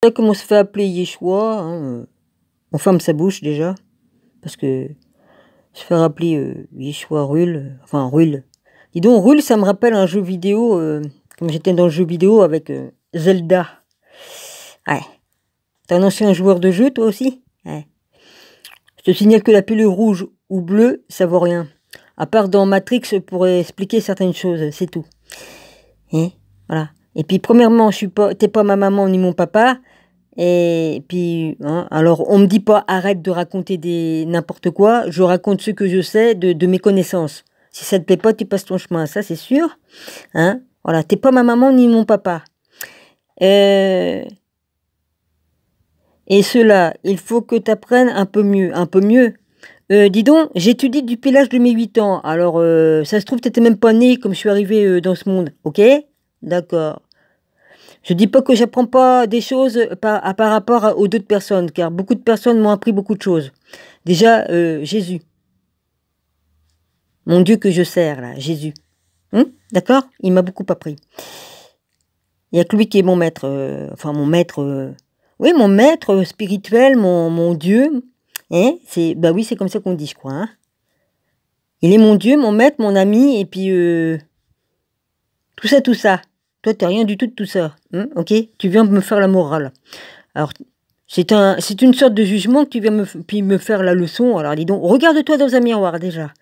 toi, comment se fait appeler Yeshua, hein, on ferme sa bouche déjà, parce que se faire appeler Yeshua Rul, enfin Rul. Dis donc, Rul, ça me rappelle un jeu vidéo, comme j'étais dans le jeu vidéo avec Zelda. Ouais. T'es un ancien joueur de jeu, toi aussi? Ouais. Je te signale que la pilule rouge ou bleue, ça vaut rien. À part dans Matrix pour expliquer certaines choses, c'est tout. Et voilà. Et puis, premièrement, t'es pas ma maman ni mon papa. Et puis, hein, alors, on me dit pas arrête de raconter n'importe quoi. Je raconte ce que je sais de mes connaissances. Si ça te plaît pas, tu passes ton chemin, ça c'est sûr. Hein, voilà, t'es pas ma maman ni mon papa. Et cela, il faut que tu apprennes un peu mieux. Un peu mieux. Dis donc, j'étudie depuis l'âge de mes 8 ans. Alors, ça se trouve, t'étais même pas né comme je suis arrivé dans ce monde. Ok? D'accord. Je dis pas que j'apprends pas des choses par rapport aux d'autres personnes, car beaucoup de personnes m'ont appris beaucoup de choses. Déjà, Jésus. Mon Dieu que je sers, là, Jésus. D'accord? Il m'a beaucoup appris. Il n'y a que lui qui est mon maître. Enfin, mon maître... oui, mon maître spirituel, mon Dieu. Hein? Bah oui, c'est comme ça qu'on dit, je crois. Hein? Il est mon Dieu, mon maître, mon ami, et puis... tout ça, tout ça. Toi, t'es rien du tout de tout ça. Ok? Tu viens me faire la morale. Alors, c'est une sorte de jugement que tu viens me faire la leçon. Alors, dis donc, regarde-toi dans un miroir, déjà.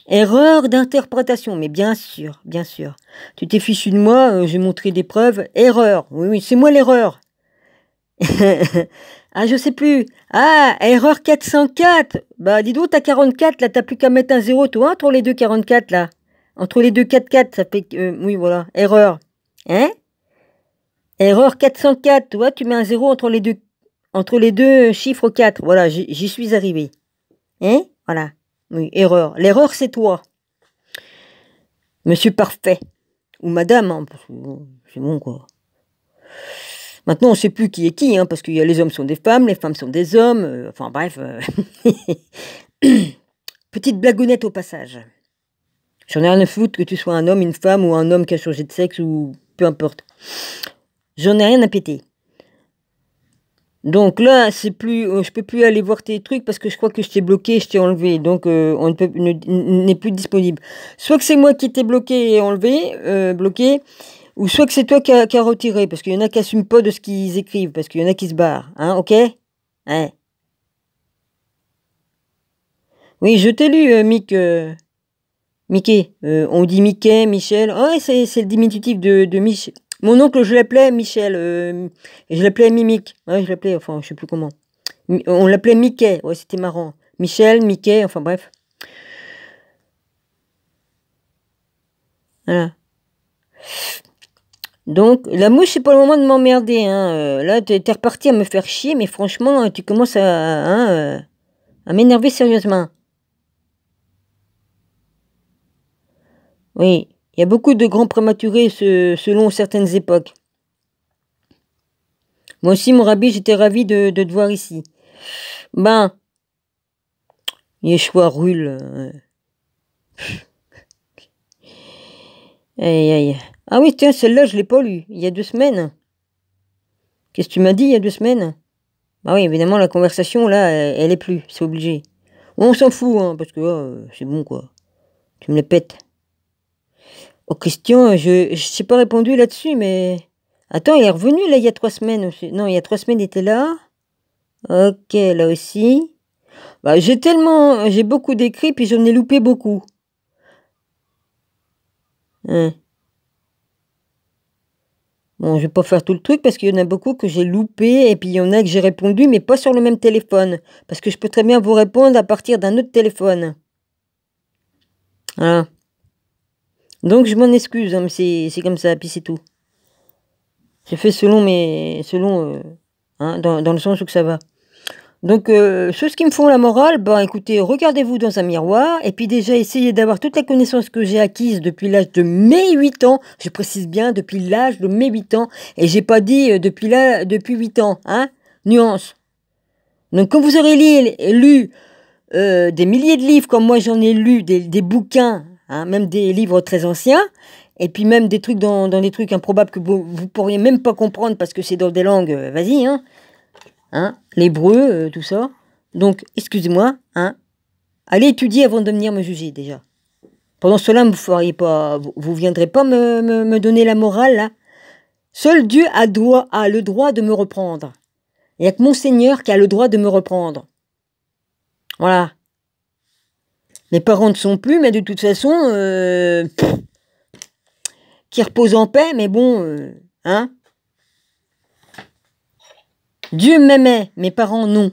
Erreur d'interprétation, mais bien sûr, bien sûr. Tu t'es fichu de moi, j'ai montré des preuves. Erreur, oui, c'est moi l'erreur. Ah, je sais plus. Ah, erreur 404. Bah, dis donc, t'as 44, là, t'as plus qu'à mettre un 0, toi, entre les deux 44, là. Entre les deux 4, ça fait... oui, voilà, erreur. Hein? Erreur 404, toi, tu mets un 0 entre les deux chiffres 4. Voilà, j'y suis arrivé. Hein? Voilà. Oui, erreur. L'erreur, c'est toi. Monsieur Parfait. Ou madame, hein, parce que c'est bon, quoi. Maintenant, on ne sait plus qui est qui, hein, parce qu'il y a les hommes sont des femmes, les femmes sont des hommes, enfin bref. Petite blagounette au passage. J'en ai rien à foutre que tu sois un homme, une femme, ou un homme qui a changé de sexe, ou peu importe. J'en ai rien à péter. Donc là, c'est plus, je peux plus aller voir tes trucs parce que je crois que je t'ai bloqué, je t'ai enlevé, donc on n'est plus disponible. Soit que c'est moi qui t'ai bloqué et enlevé, bloqué, ou soit que c'est toi qui a retiré, parce qu'il y en a qui n'assument pas de ce qu'ils écrivent, parce qu'il y en a qui se barrent, hein, ok? Ouais. Oui, je t'ai lu, Mickey. On dit Mickey, Michel. Oh, ouais, c'est le diminutif de Michel. Mon oncle, je l'appelais Michel. Et je l'appelais Mimique. Ouais, je l'appelais, enfin, je sais plus comment. On l'appelait Mickey. Ouais, c'était marrant. Michel, Mickey, enfin bref. Voilà. Donc, la mouche, c'est pas le moment de m'emmerder. Hein. Là, t'es reparti à me faire chier, mais franchement, tu commences à m'énerver sérieusement. Oui, il y a beaucoup de grands prématurés selon certaines époques. Moi aussi, mon rabbi, j'étais ravi de te voir ici. Ben, Yeshua Rul. Aïe, aïe. Ah oui, tiens, celle-là, je l'ai pas lue. Il y a 2 semaines. Qu'est-ce que tu m'as dit il y a 2 semaines? Ah oui, évidemment, la conversation, là, elle est plus. C'est obligé. On s'en fout, hein, parce que c'est bon, quoi. Tu me les pètes. Oh, Christian, je t'ai pas répondu là-dessus, mais... Attends, il est revenu, là, il y a 3 semaines aussi. Non, il y a 3 semaines, il était là. Ok, là aussi. Bah, j'ai beaucoup d'écrits, puis j'en ai loupé beaucoup. Hein. Bon, je vais pas faire tout le truc, parce qu'il y en a beaucoup que j'ai loupé, et puis il y en a que j'ai répondu, mais pas sur le même téléphone. Parce que je peux très bien vous répondre à partir d'un autre téléphone. Voilà. Donc, je m'en excuse, hein, mais c'est comme ça, puis c'est tout. J'ai fait selon dans le sens où que ça va. Donc, ceux qui me font la morale, ben écoutez, regardez-vous dans un miroir, et puis déjà essayez d'avoir toute la connaissance que j'ai acquise depuis l'âge de mes 8 ans, je précise bien, depuis l'âge de mes 8 ans, et j'ai pas dit depuis 8 ans, hein, nuance. Donc, quand vous aurez lu des milliers de livres, comme moi j'en ai lu, des bouquins, hein, même des livres très anciens, et puis même des trucs dans des trucs improbables que vous pourriez même pas comprendre parce que c'est dans des langues, vas-y, hein, l'hébreu, tout ça. Donc, excusez-moi, hein, allez étudier avant de venir me juger, déjà. Pendant cela, vous viendrez pas me donner la morale, là. Seul Dieu a le droit de me reprendre. Il n'y a que mon Seigneur qui a le droit de me reprendre. Voilà. Mes parents ne sont plus, mais de toute façon, qui reposent en paix, mais bon, hein. Dieu m'aimait, mes parents non.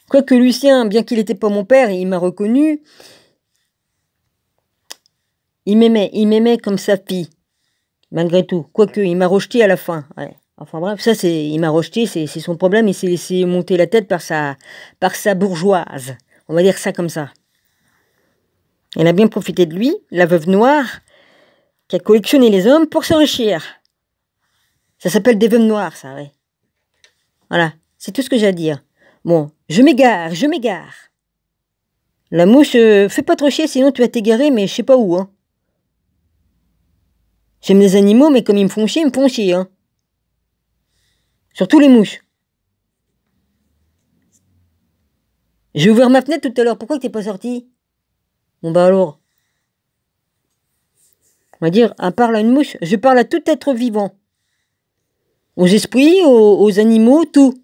Quoique Lucien, bien qu'il n'était pas mon père, il m'a reconnu, il m'aimait comme sa fille, malgré tout. Quoique, il m'a rejeté à la fin. Ouais. Enfin bref, ça il m'a rejeté, c'est son problème, il s'est laissé monter la tête par sa bourgeoise. On va dire ça comme ça. Elle a bien profité de lui, la veuve noire, qui a collectionné les hommes pour s'enrichir. Ça s'appelle des veuves noires, ça, ouais. Voilà, c'est tout ce que j'ai à dire. Bon, je m'égare. La mouche, fais pas trop chier, sinon tu vas t'égarer, mais je sais pas où, hein. J'aime les animaux, mais comme ils me font chier, hein. Surtout les mouches. J'ai ouvert ma fenêtre tout à l'heure, pourquoi t'es pas sorti? Bon bah alors. On va dire, à part là une mouche, je parle à tout être vivant. Aux esprits, aux animaux, tout.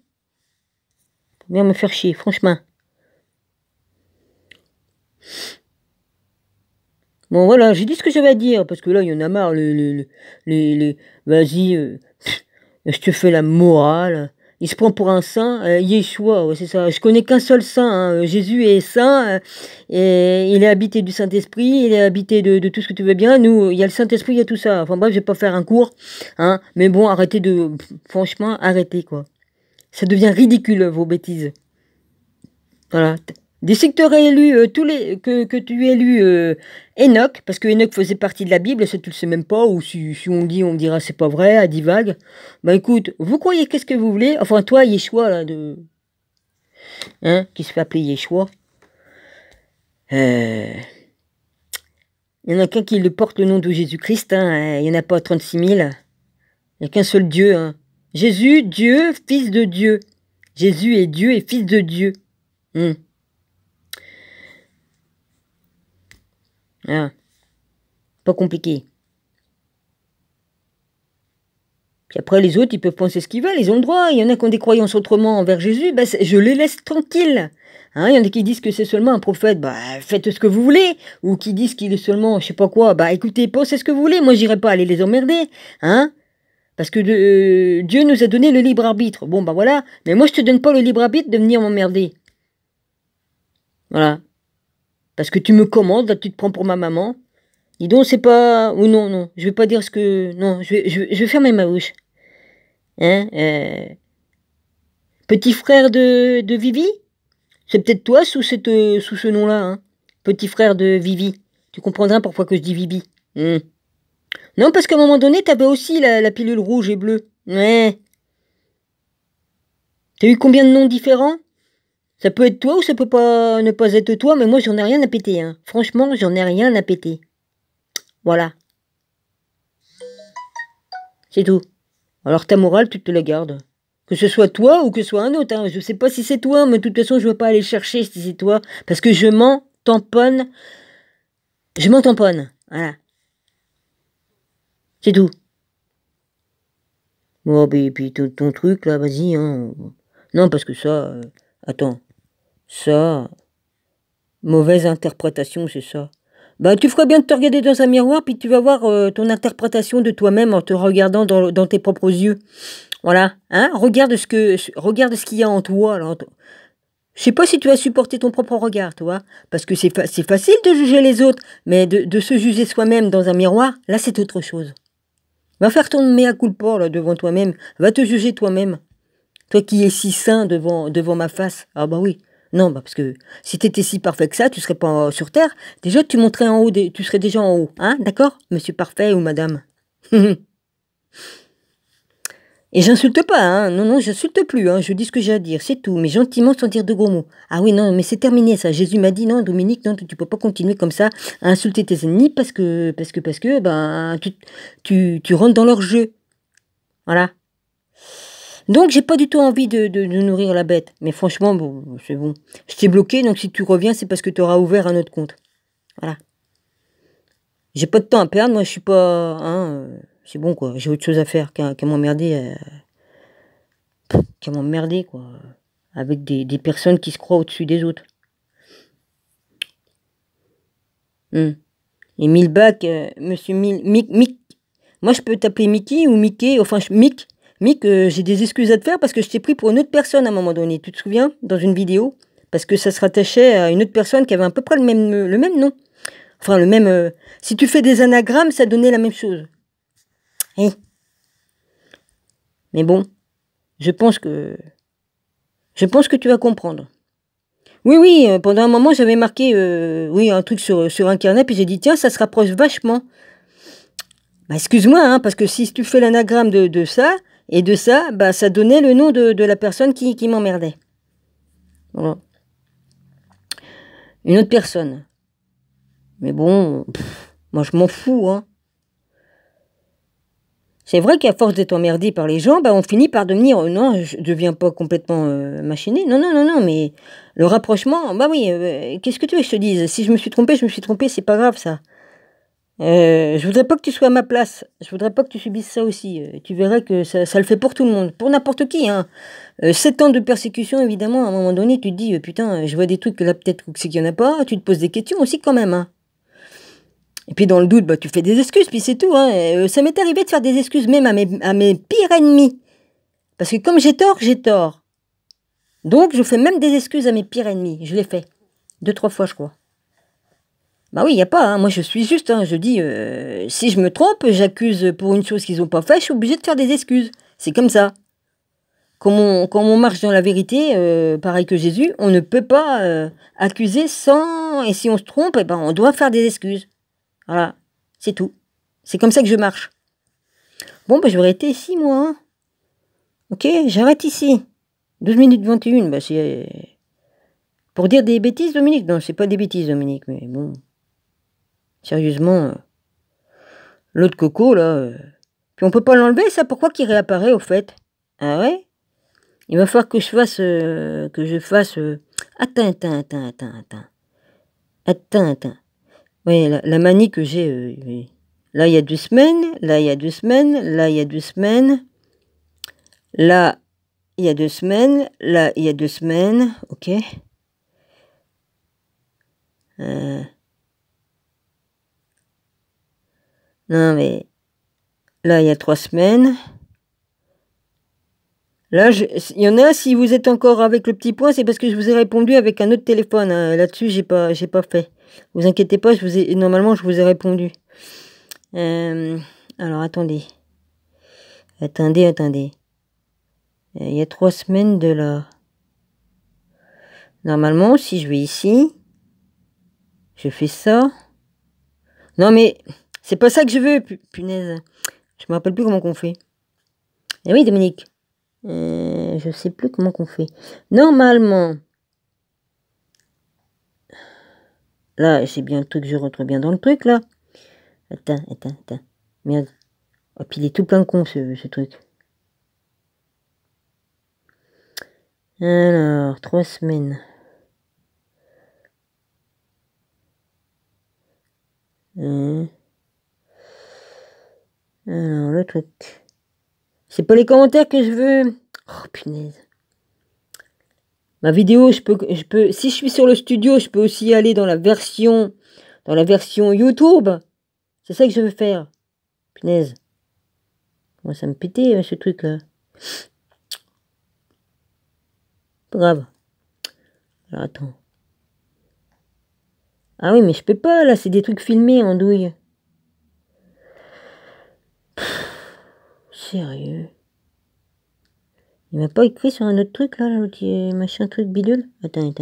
Viens me faire chier, franchement. Bon voilà, j'ai dit ce que j'avais à dire, parce que là, il y en a marre, vas-y, je te fais la morale. Il se prend pour un saint, Yeshua, ouais, c'est ça. Je connais qu'un seul saint, hein. Jésus est saint, et il est habité du Saint-Esprit, il est habité de tout ce que tu veux bien. Nous, il y a le Saint-Esprit, il y a tout ça. Enfin bref, je vais pas faire un cours, hein. Mais bon, arrêtez franchement, arrêtez, quoi. Ça devient ridicule, vos bêtises. Voilà. D'ici que tu aurais élu que tu aies lu Enoch, parce que Enoch faisait partie de la Bible, ça tu le sais même pas, ou si on le dit, on me dira c'est pas vrai, à divague. Bah écoute, vous croyez qu'est-ce que vous voulez, enfin toi Yeshua là qui se fait appeler Yeshua. Il y en a qu'un qui le porte le nom de Jésus-Christ, il y en a pas 36 000. Il n'y a qu'un seul Dieu, hein. Jésus, Dieu, fils de Dieu. Jésus est Dieu et fils de Dieu. Ah, pas compliqué. Puis après, les autres, ils peuvent penser ce qu'ils veulent, ils ont le droit. Il y en a qui ont des croyances autrement envers Jésus, bah, je les laisse tranquilles. Hein, il y en a qui disent que c'est seulement un prophète, bah faites ce que vous voulez. Ou qui disent qu'il est seulement, je sais pas quoi, bah écoutez, pensez ce que vous voulez. Moi, j'irai pas aller les emmerder. Hein, parce que Dieu nous a donné le libre arbitre. Bon, bah voilà. Mais moi, je te donne pas le libre arbitre de venir m'emmerder. Voilà. Parce que tu me commandes, là, tu te prends pour ma maman. Dis donc, c'est pas... Ou non, je vais pas dire ce que... Non, je vais fermer ma bouche. Hein, petit frère de Vivi? C'est peut-être toi sous ce nom-là, hein. Petit frère de Vivi. Tu comprendras pourquoi que je dis Vivi. Non, parce qu'à un moment donné, t'avais aussi la pilule rouge et bleue. Ouais. T'as eu combien de noms différents? Ça peut être toi ou ça peut pas ne pas être toi, mais moi j'en ai rien à péter, hein. Franchement, j'en ai rien à péter. Voilà. C'est tout. Alors ta morale, tu te la gardes. Que ce soit toi ou que ce soit un autre, hein. Je sais pas si c'est toi, mais de toute façon, je vais pas aller chercher si c'est toi. Parce que je m'en tamponne. Je m'en tamponne. Voilà. C'est tout. Bon, et puis ton truc, là, vas-y, hein. Non, parce que ça... attends. Ça... Mauvaise interprétation, c'est ça. Bah, tu ferais bien de te regarder dans un miroir, puis tu vas voir ton interprétation de toi-même en te regardant dans tes propres yeux. Voilà, hein, regarde ce qu'il y a en toi. Là. Je sais pas si tu as supporté ton propre regard, toi, parce que c'est facile de juger les autres, mais de se juger soi-même dans un miroir, là, c'est autre chose. Va faire ton mea culpa, là, devant toi-même. Va te juger toi-même. Toi qui es si sain devant ma face. Ah bah oui. Non, bah parce que si t'étais si parfait que ça, tu serais pas sur Terre. Déjà, tu monterais en haut, tu serais déjà en haut. Hein, d'accord, monsieur parfait ou madame? Et Et j'insulte pas, hein. Non, non, j'insulte plus, hein. Je dis ce que j'ai à dire, c'est tout. Mais gentiment, sans dire de gros mots. Ah oui, non, mais c'est terminé, ça. Jésus m'a dit, non, Dominique, non, tu peux pas continuer comme ça à insulter tes ennemis parce que, ben, tu rentres dans leur jeu. Voilà. Donc, j'ai pas du tout envie de nourrir la bête. Mais franchement, bon, c'est bon. Je t'ai bloqué, donc si tu reviens, c'est parce que tu auras ouvert un autre compte. Voilà. J'ai pas de temps à perdre, moi, je suis pas... Hein, c'est bon, quoi. J'ai autre chose à faire qu'à m'emmerder... quoi. Avec des personnes qui se croient au-dessus des autres. Et Milbac, monsieur Mick... Moi, je peux t'appeler Mickey ou Mickey, enfin, Mick, j'ai des excuses à te faire parce que je t'ai pris pour une autre personne à un moment donné. Tu te souviens? Dans une vidéo. Parce que ça se rattachait à une autre personne qui avait à peu près le même nom. Enfin, le même... si tu fais des anagrammes, ça donnait la même chose. Hein? Mais bon, je pense que tu vas comprendre. Oui, pendant un moment, j'avais marqué oui, un truc sur Internet, puis j'ai dit, tiens, ça se rapproche vachement. Bah, excuse-moi, hein, parce que si tu fais l'anagramme de ça et de ça, bah, ça donnait le nom de la personne qui m'emmerdait. Voilà. Une autre personne. Mais bon, moi, je m'en fous, hein. C'est vrai qu'à force d'être emmerdé par les gens, bah, on finit par devenir... non, je deviens pas complètement machiné. Non, mais le rapprochement, bah oui, qu'est-ce que tu veux que je te dise? Si je me suis trompé, c'est pas grave, ça. Je voudrais pas que tu sois à ma place. Je voudrais pas que tu subisses ça aussi. Tu verrais que ça le fait pour tout le monde, pour n'importe qui, hein. 7 ans de persécution, évidemment, à un moment donné, tu te dis, putain, je vois des trucs que là, peut-être c'est qu'il y en a pas. Tu te poses des questions aussi, quand même, hein. Et puis dans le doute, bah, tu fais des excuses, puis c'est tout. Hein. Ça m'est arrivé de faire des excuses même à mes pires ennemis. Parce que comme j'ai tort, j'ai tort. Donc je fais même des excuses à mes pires ennemis. Je l'ai fait. 2-3 fois, je crois. Bah oui, il n'y a pas. Hein. Moi, je suis juste. Hein. Je dis, si je me trompe, j'accuse pour une chose qu'ils n'ont pas fait, je suis obligé de faire des excuses. C'est comme ça. Quand on marche dans la vérité, pareil que Jésus, on ne peut pas accuser sans... Et si on se trompe, eh ben, on doit faire des excuses. Voilà, c'est tout. C'est comme ça que je marche. Bon, bah, je vais arrêter ici, moi. Hein. Ok, j'arrête ici. 12 minutes 21, bah, c'est... Pour dire des bêtises, Dominique? Non, c'est pas des bêtises, Dominique, mais bon... Sérieusement... L'autre coco, là... Puis on peut pas l'enlever, ça? Pourquoi qu'il réapparaît, au fait? Ah ouais? Il va falloir que je fasse... Attends. Oui, la manie que j'ai... Là, il y a 2 semaines. Là, il y a 2 semaines. Là, il y a 2 semaines. Là, il y a 2 semaines. Là, il y a 2 semaines. Ok. Non, mais... Là, il y a 3 semaines. Là, il y en a, si vous êtes encore avec le petit point, c'est parce que je vous ai répondu avec un autre téléphone. Hein. Là-dessus, j'ai pas fait. Vous inquiétez pas, normalement, je vous ai répondu. Alors, attendez. Attendez. Il y a 3 semaines de là. Normalement, si je vais ici, je fais ça. Non, mais c'est pas ça que je veux, punaise. Je me rappelle plus comment qu'on fait. Eh oui, Dominique. Je sais plus comment qu'on fait. Normalement. Là, c'est bien le truc, je rentre bien dans le truc, là. Attends. Merde. Oh, puis il est tout plein de con, ce truc. Alors, 3 semaines. Alors, le truc. C'est pas les commentaires que je veux. Oh, punaise. Ma vidéo, je peux, si je suis sur le studio, je peux aussi aller dans la version YouTube. C'est ça que je veux faire. Punaise. Moi, ça me pétait, ce truc-là. Pas grave. Alors, attends. Ah oui, mais je peux pas, là, c'est des trucs filmés en douille. Sérieux. Il m'a pas écrit sur un autre truc, là, machin truc bidule. Attends.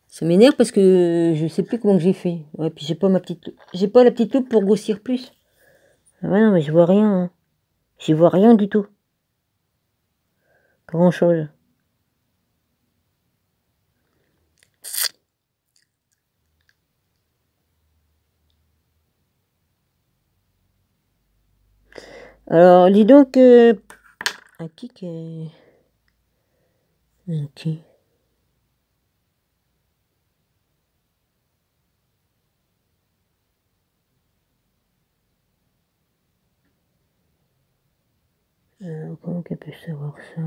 Ça m'énerve parce que je sais plus comment j'ai fait. Ouais, puis j'ai pas la petite loupe pour grossir plus. Ah ouais, non, mais je vois rien. Hein. J'y vois rien du tout. Pas grand-chose. Alors, dis donc, un kick est... Ok. Comment qu'elle peut savoir ça?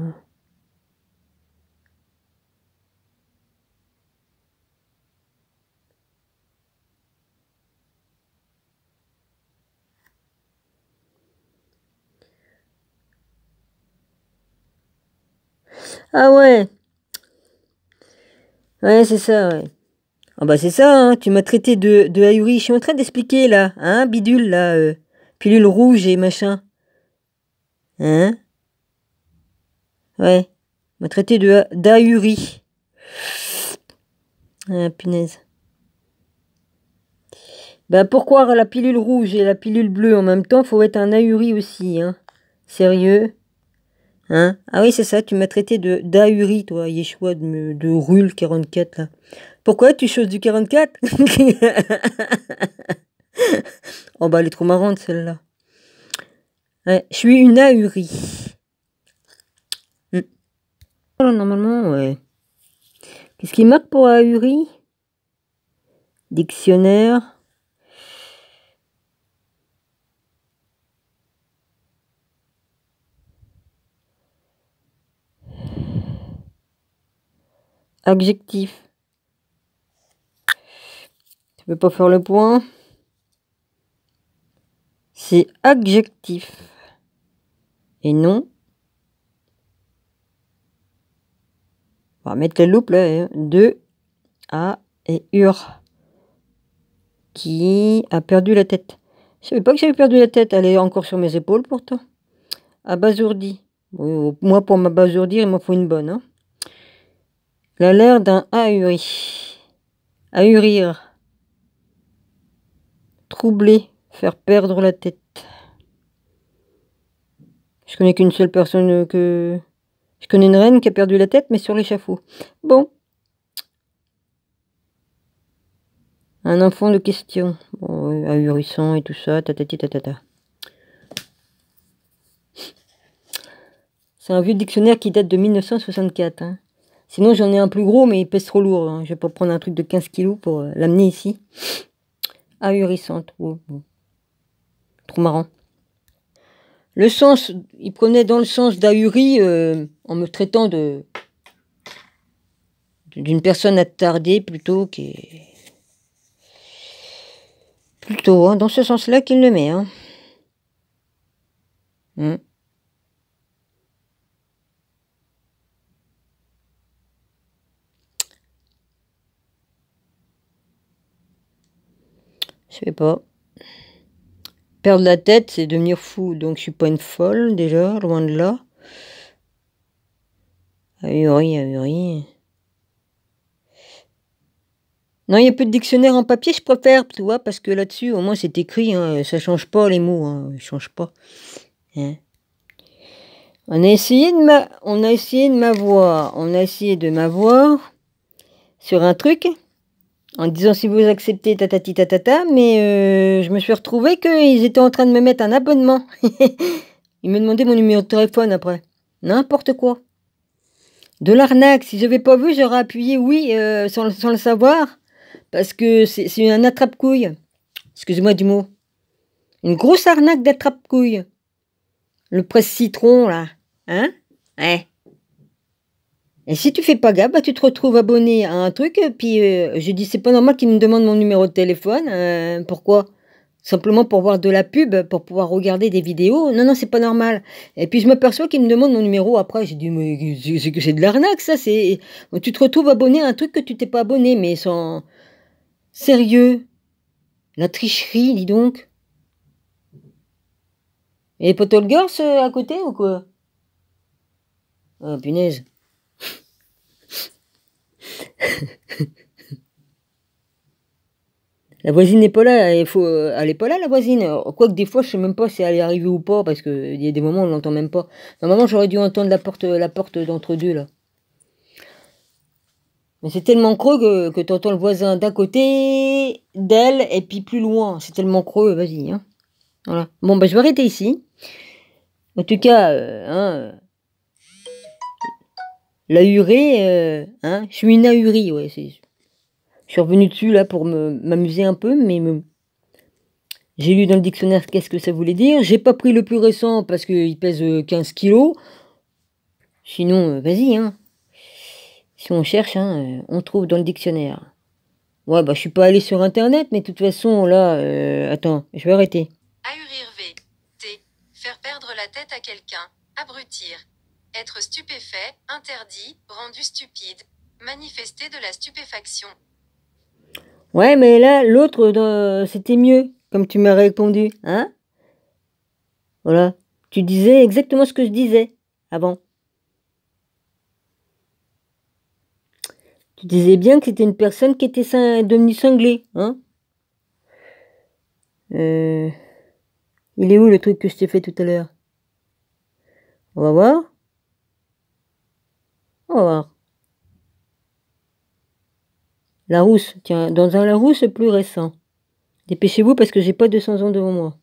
Ah ouais. Ouais, c'est ça, ouais. Ah bah c'est ça, hein, tu m'as traité de ahuri. Je suis en train d'expliquer là, hein, bidule là, pilule rouge et machin. Hein? Ouais. M'a traité d'ahuri. Ah, punaise. Bah pourquoi la pilule rouge et la pilule bleue en même temps, faut être un ahuri aussi, hein. Sérieux? Hein? Ah oui, c'est ça, tu m'as traité d'ahuri, toi, Yeshua, de Rule 44, là. Pourquoi tu choses du 44? Oh bah elle est trop marrante celle-là. Ouais, je suis une ahurie. Alors, normalement, ouais. Qu'est-ce qui marque pour ahurie? Dictionnaire. Adjectif. Tu peux pas faire le point? C'est adjectif. Et non. On va mettre la loupe là. Hein. De A et Ur. Qui a perdu la tête. Je savais pas que j'avais perdu la tête. Elle est encore sur mes épaules pourtant. Abasourdi. Moi, pour m'abasourdir, il m'en faut une bonne. Hein. Elle a l'air d'un ahuri. Ahurir. Troubler. Faire perdre la tête. Je connais qu'une seule personne que... Je connais une reine qui a perdu la tête, mais sur l'échafaud. Bon. Un enfant de question. Bon, ahurissant et tout ça, tatati tatata. C'est un vieux dictionnaire qui date de 1964. Hein. Sinon, j'en ai un plus gros, mais il pèse trop lourd. Hein. Je vais pas prendre un truc de 15 kilos pour l'amener ici. Ahurissante. Oh, bon. Trop marrant. Le sens, il prenait dans le sens d'ahuri en me traitant d'une personne attardée plutôt qui est... Plutôt, hein, dans ce sens-là qu'il le met. Hein. Je sais pas. Perdre la tête, c'est devenir fou. Donc je suis pas une folle déjà, loin de là. Ahuri, ahuri. Non, il n'y a plus de dictionnaire en papier, je préfère, tu vois, parce que là-dessus, au moins c'est écrit, hein, ça change pas les mots, hein, ils changent pas. Hein. On a essayé de m'avoir sur un truc en disant si vous acceptez tatati tatata, mais je me suis retrouvé qu'ils étaient en train de me mettre un abonnement. Ils me demandaient mon numéro de téléphone après. N'importe quoi. De l'arnaque. Si je n'avais pas vu, j'aurais appuyé oui sans le savoir. Parce que c'est un attrape-couille. Excusez-moi du mot. Une grosse arnaque d'attrape-couille. Le presse-citron, là. Hein? Ouais. Et si tu fais pas gaffe, bah, tu te retrouves abonné à un truc, puis je dis c'est pas normal qu'ils me demandent mon numéro de téléphone. Pourquoi? Simplement pour voir de la pub, pour pouvoir regarder des vidéos. Non, non, c'est pas normal. Et puis je m'aperçois qu'ils me demandent mon numéro après. J'ai dit, mais c'est de l'arnaque, ça. Tu te retrouves abonné à un truc que tu t'es pas abonné, mais sans... Sérieux? La tricherie, dis donc. Et Potol Girls à côté ou quoi? Ah, punaise. La voisine n'est pas là, elle est pas là, la voisine. Quoique des fois, je sais même pas si elle est arrivée ou pas, parce qu'il y a des moments où on l'entend même pas. Normalement, j'aurais dû entendre la porte d'entre deux, là. Mais c'est tellement creux que tu entends le voisin d'un côté d'elle, et puis plus loin. C'est tellement creux, vas-y, hein. Voilà. Bon, bah, je vais arrêter ici. En tout cas, l'ahurée, hein, je suis une ahurie, ouais. Je suis revenu dessus, là, pour m'amuser un peu, mais j'ai lu dans le dictionnaire qu'est-ce que ça voulait dire. J'ai pas pris le plus récent parce qu'il pèse 15 kilos. Sinon, vas-y, hein. Si on cherche, hein, on trouve dans le dictionnaire. Ouais, bah, je suis pas allé sur Internet, mais de toute façon, là, attends, je vais arrêter. Ahurir V. T. Faire perdre la tête à quelqu'un. Abrutir. Être stupéfait, interdit, rendu stupide. Manifester de la stupéfaction. Ouais, mais là, l'autre, c'était mieux, comme tu m'as répondu, hein? Voilà. Tu disais exactement ce que je disais avant. Tu disais bien que c'était une personne qui était devenue cinglée, hein? Il est où le truc que je t'ai fait tout à l'heure? On va voir. On va voir. Larousse, tiens, dans un Larousse plus récent. Dépêchez-vous parce que j'ai pas 200 ans devant moi.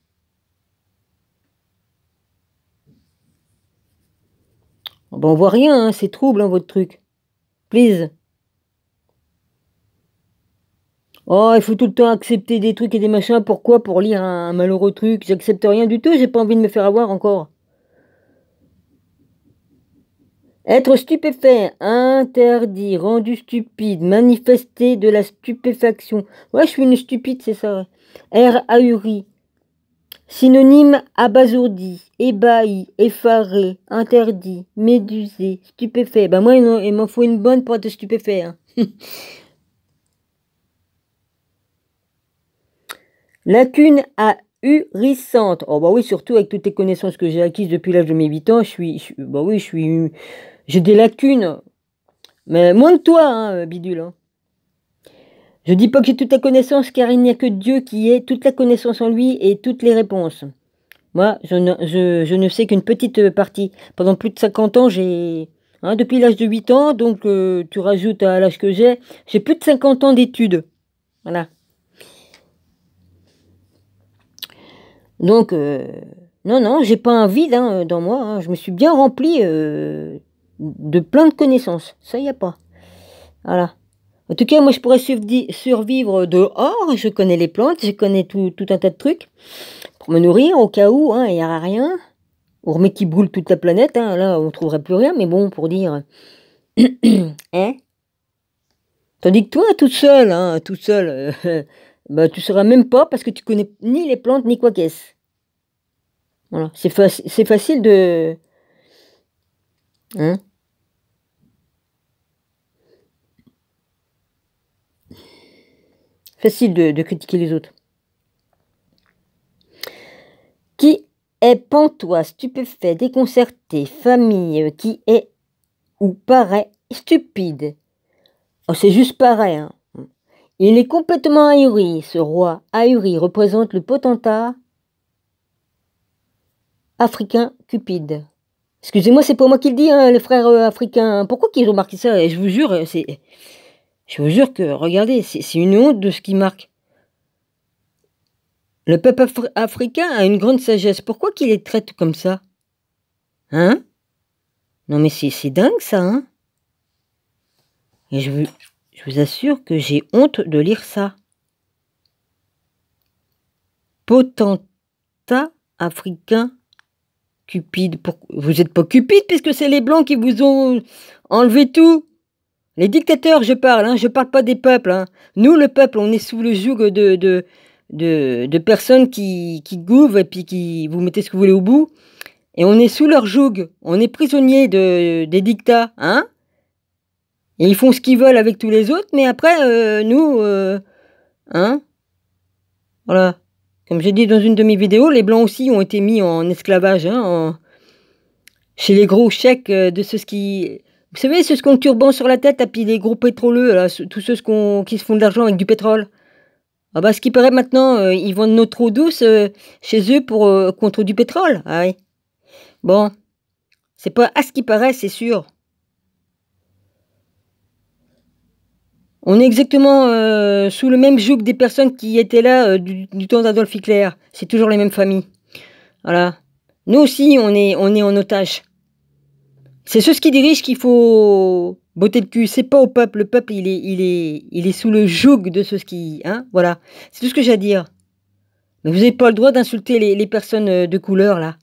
Bon, on voit rien, hein, c'est trouble, hein, votre truc. Please. Oh, il faut tout le temps accepter des trucs et des machins. Pourquoi? Pour lire un malheureux truc. J'accepte rien du tout, j'ai pas envie de me faire avoir encore. Être stupéfait, interdit, rendu stupide, manifester de la stupéfaction. Ouais, je suis une stupide, c'est ça. Ouais. Air ahuri. Synonyme abasourdi, ébahi, effaré, interdit, médusé, stupéfait. Bah moi, il m'en faut une bonne pour être stupéfait. Hein. Lacune ahurissante. Oh bah oui, surtout avec toutes les connaissances que j'ai acquises depuis l'âge de mes 8 ans, j'ai des lacunes. Mais moins que toi, hein, bidule. Hein. Je dis pas que j'ai toute la connaissance, car il n'y a que Dieu qui ait toute la connaissance en lui et toutes les réponses. Moi, je ne sais qu'une petite partie. Pendant plus de 50 ans, depuis l'âge de 8 ans, donc tu rajoutes à l'âge que j'ai plus de 50 ans d'études. Voilà. Donc, non, j'ai pas un vide hein, dans moi. Hein. Je me suis bien rempli de plein de connaissances. Ça, y a pas. Voilà. En tout cas, moi, je pourrais survivre dehors. Je connais les plantes, je connais tout un tas de trucs pour me nourrir au cas où, hein, il n'y aura rien. Ou remet qui brûle toute la planète, hein, là, on ne trouverait plus rien, mais bon, pour dire... hein. Tandis que toi, tout seul, bah, tu sauras même pas parce que tu connais ni les plantes, ni quoi qu'est-ce. Voilà, c'est facile de... Hein. Facile de critiquer les autres. Qui est pantois, stupéfait, déconcerté, famille, qui est ou paraît stupide. Oh, c'est juste pareil. Hein. Il est complètement ahuri. Ce roi ahuri représente le potentat africain Cupide. Excusez-moi, c'est pas moi qui le dis, hein, les frères africains. Pourquoi qu'ils ont marqué ça? Je vous jure, que, regardez, c'est une honte de ce qu'ils marquent. Le peuple africain a une grande sagesse. Pourquoi qu'il les traite comme ça? Hein? Non mais c'est dingue ça, hein? Et je vous assure que j'ai honte de lire ça. Potentat africain Cupide. Vous n'êtes pas Cupide puisque c'est les Blancs qui vous ont enlevé tout. Les dictateurs, je parle, hein, je parle pas des peuples. Hein. Nous, le peuple, on est sous le joug de personnes qui gouvent et puis qui vous mettez ce que vous voulez au bout. Et on est sous leur joug. On est prisonnier des dictats. Hein. Et ils font ce qu'ils veulent avec tous les autres, mais après, nous, hein. Voilà. Comme j'ai dit dans une de mes vidéos, les Blancs aussi ont été mis en esclavage, hein, chez les gros chèques de ceux qui... Vous savez, ceux qui ont le turban sur la tête, et puis les gros pétroleux, là, tous ceux qui se font de l'argent avec du pétrole. Ah bah, ce qui paraît maintenant, ils vendent notre eau douce, chez eux pour, contre du pétrole. Ah oui. Bon, c'est pas à ce qui paraît, c'est sûr. On est exactement, sous le même joug des personnes qui étaient là, du temps d'Adolf Hitler. C'est toujours les mêmes familles. Voilà. Nous aussi, on est en otage. C'est ceux qui dirigent qu'il faut botter le cul. C'est pas au peuple. Le peuple, il est sous le joug de ceux qui, hein, voilà. C'est tout ce que j'ai à dire. Mais vous avez pas le droit d'insulter les personnes, de couleur là.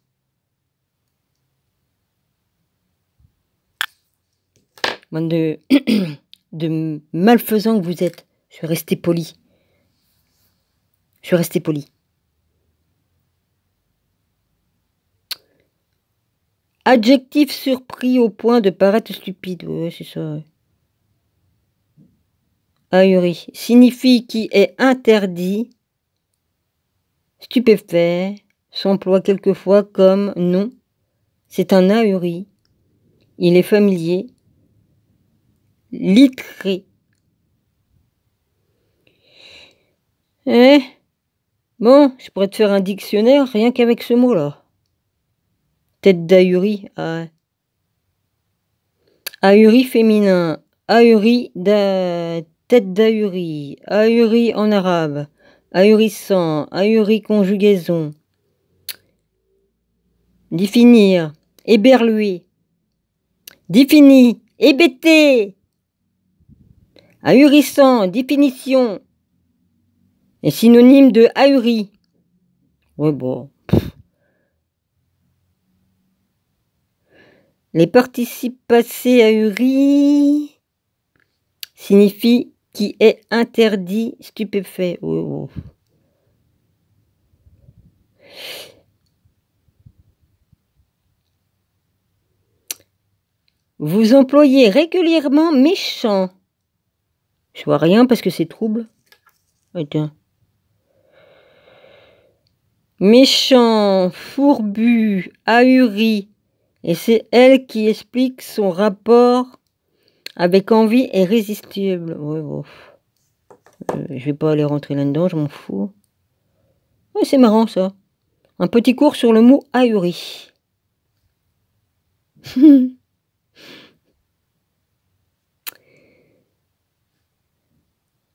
Bande de de malfaisants que vous êtes. Je suis restée polie. Je suis restée polie. Adjectif surpris au point de paraître stupide. Ouais, c'est ça. Ouais. Ahuri signifie qui est interdit, stupéfait, s'emploie quelquefois comme non. C'est un ahuri. Il est familier, littré. Eh, bon, je pourrais te faire un dictionnaire rien qu'avec ce mot-là. Tête d'ahuri, ah. Ahuri féminin, ahuri tête d'ahuri, ahuri en arabe, ahurissant, ahuri conjugaison. Définir, éberluer. Défini, hébété. Ahurissant, définition. Est synonyme de ahuri. Ouais, bon. Les participes passés ahuris signifient qui est interdit, stupéfait. Oh, oh. Vous employez régulièrement méchant. Je vois rien parce que c'est trouble. Attends. Méchant, fourbu, ahuri. Et c'est elle qui explique son rapport avec envie irrésistible. Ouais, bon. Je vais pas aller rentrer là-dedans, je m'en fous. Ouais, c'est marrant ça. Un petit cours sur le mot ahuri.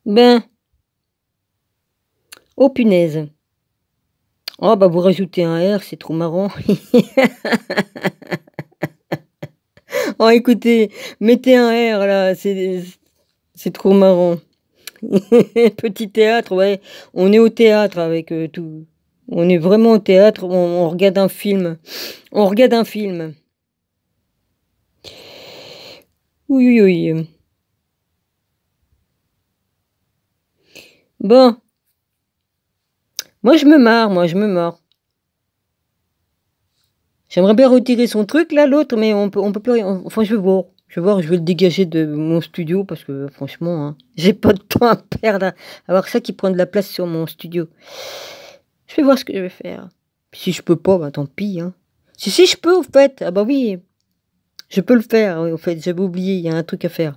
Ben. Oh punaise. Oh bah vous rajoutez un R, c'est trop marrant. Oh écoutez, mettez un R là, c'est trop marrant. Petit théâtre, ouais. On est au théâtre avec tout. On est vraiment au théâtre, on regarde un film. On regarde un film. Oui, oui, oui. Bon. Moi je me marre. J'aimerais bien retirer son truc là, l'autre, mais on peut plus rien. Enfin, je vais voir. Je vais le dégager de mon studio parce que franchement, hein, j'ai pas de temps à perdre à avoir ça qui prend de la place sur mon studio. Je vais voir ce que je vais faire. Si je peux pas, bah tant pis. Hein. Si je peux, au fait. Ah bah oui, je peux le faire. Oui, au fait, j'avais oublié, il y a un truc à faire.